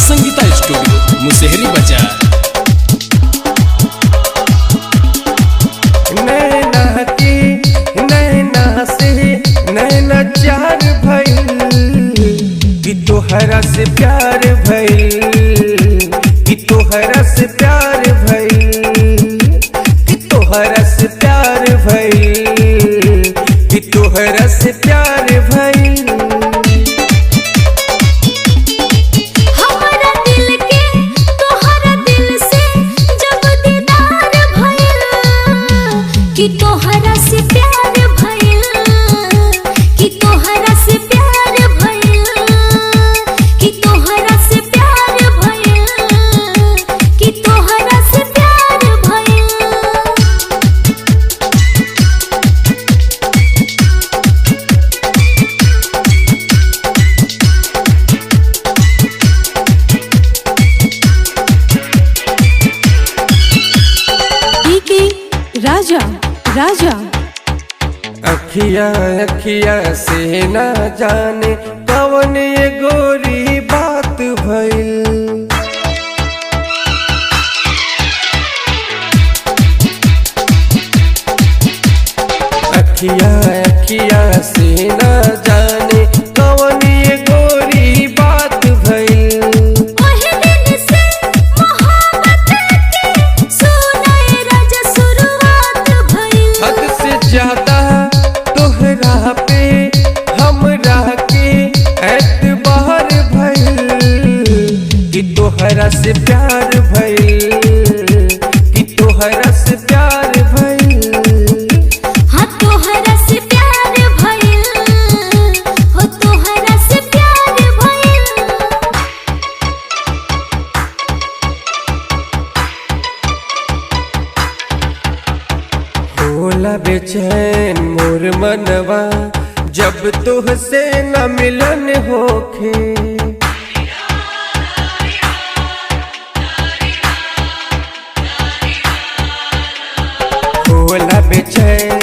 Sangeeta studio Musehri बाजार। नैना के नैना से नैना चार भइल कि तोहरा से प्यार भइल, कि तोहरा से प्यार भइल, कि तोहरा से प्यार भइल, कि तोहरा से प्यार भइल। कि तोहरा से प्यार भइल, कि तोहरा से प्यार भइल, कि तोहरा से प्यार भइल, कि तोहरा से प्यार भइल। राजा राजा अखिया अखिया से न जाने कवन ये गोरी बात भइल। अखिया अखिया से न जाने कवन ये गोरी बात भइल। ज्यादा तोहरा पे हमरा के एतबार भइल, कि तोहरा से प्यार भइल, कि तोहरा से प्यार भइल। हाँ तोहरा से प्यार भइल, हो तोहरा से प्यार भइल। होला बेचैन मोर मनवा जब तुहसे न मिलन होखे। होला बेचैन